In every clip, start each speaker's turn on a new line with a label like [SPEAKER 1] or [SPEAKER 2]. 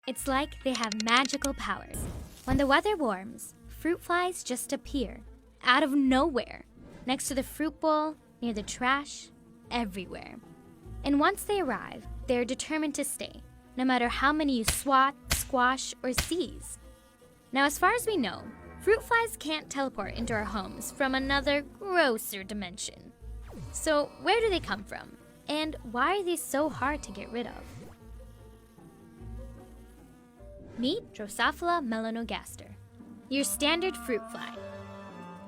[SPEAKER 1] It's like they have magical powers. When the weather warms, fruit flies just appear, out of nowhere, next to the fruit bowl, near the trash, everywhere. And once they arrive, they're determined to stay, no matter how many you swat, squash, or seize. Now, as far as we know, fruit flies can't teleport into our homes from another grosser dimension. So where do they come from? And why are they so hard to get rid of? Meet Drosophila melanogaster, your standard fruit fly.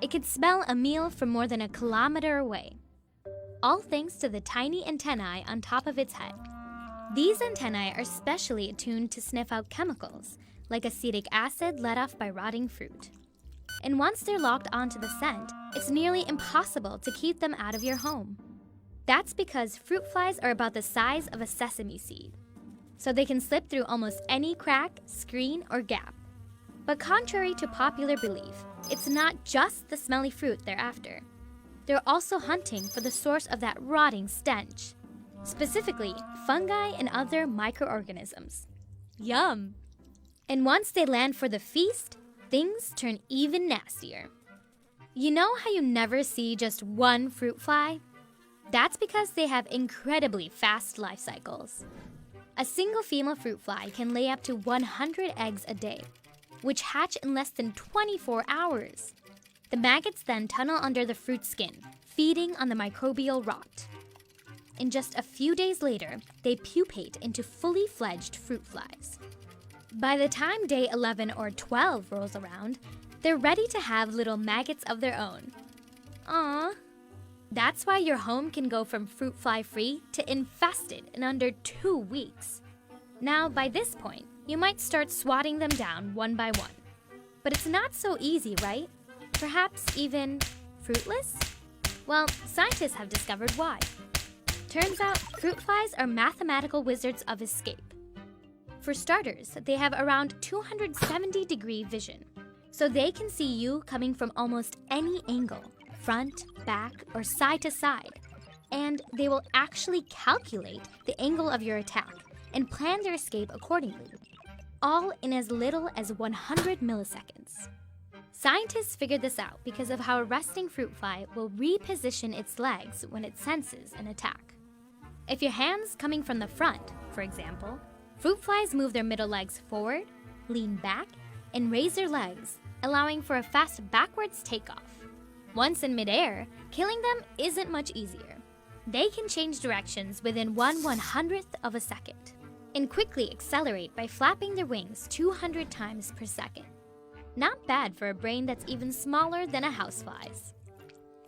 [SPEAKER 1] It can smell a meal from more than a kilometer away, all thanks to the tiny antennae on top of its head. These antennae are specially attuned to sniff out chemicals, like acetic acid let off by rotting fruit. And once they're locked onto the scent, it's nearly impossible to keep them out of your home. That's because fruit flies are about the size of a sesame seed, so they can slip through almost any crack, screen, or gap. But contrary to popular belief, it's not just the smelly fruit they're after. They're also hunting for the source of that rotting stench, specifically fungi and other microorganisms. Yum! And once they land for the feast, things turn even nastier. You know how you never see just one fruit fly? That's because they have incredibly fast life cycles. A single female fruit fly can lay up to 100 eggs a day, which hatch in less than 24 hours. The maggots then tunnel under the fruit skin, feeding on the microbial rot. And just a few days later, they pupate into fully fledged fruit flies. By the time day 11 or 12 rolls around, they're ready to have little maggots of their own. Aww. That's why your home can go from fruit fly free to infested in under 2 weeks. Now, by this point, you might start swatting them down one by one. But it's not so easy, right? Perhaps even fruitless? Well, scientists have discovered why. Turns out, fruit flies are mathematical wizards of escape. For starters, they have around 270-degree vision, so they can see you coming from almost any angle, front, back, or side to side. And they will actually calculate the angle of your attack and plan their escape accordingly, all in as little as 100 milliseconds. Scientists figured this out because of how a resting fruit fly will reposition its legs when it senses an attack. If your hand's coming from the front, for example, fruit flies move their middle legs forward, lean back, and raise their legs, allowing for a fast backwards takeoff. Once in midair, killing them isn't much easier. They can change directions within 1/100th of a second and quickly accelerate by flapping their wings 200 times per second. Not bad for a brain that's even smaller than a housefly's.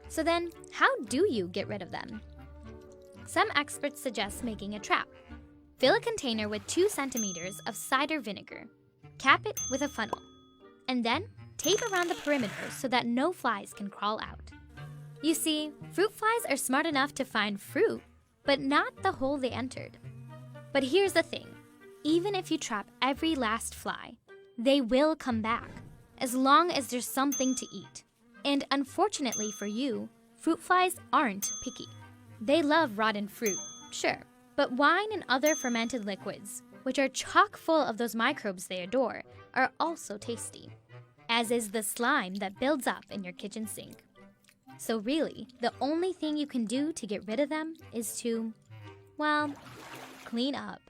[SPEAKER 1] So then, how do you get rid of them? Some experts suggest making a trap. Fill a container with 2 centimeters of cider vinegar. Cap it with a funnel. And then, tape around the perimeter so that no flies can crawl out. You see, fruit flies are smart enough to find fruit, but not the hole they entered. But here's the thing. Even if you trap every last fly, they will come back, as long as there's something to eat. And unfortunately for you, fruit flies aren't picky. They love rotten fruit, sure, but wine and other fermented liquids, which are chock full of those microbes they adore, are also tasty, as is the slime that builds up in your kitchen sink. So really, the only thing you can do to get rid of them is to, well, clean up.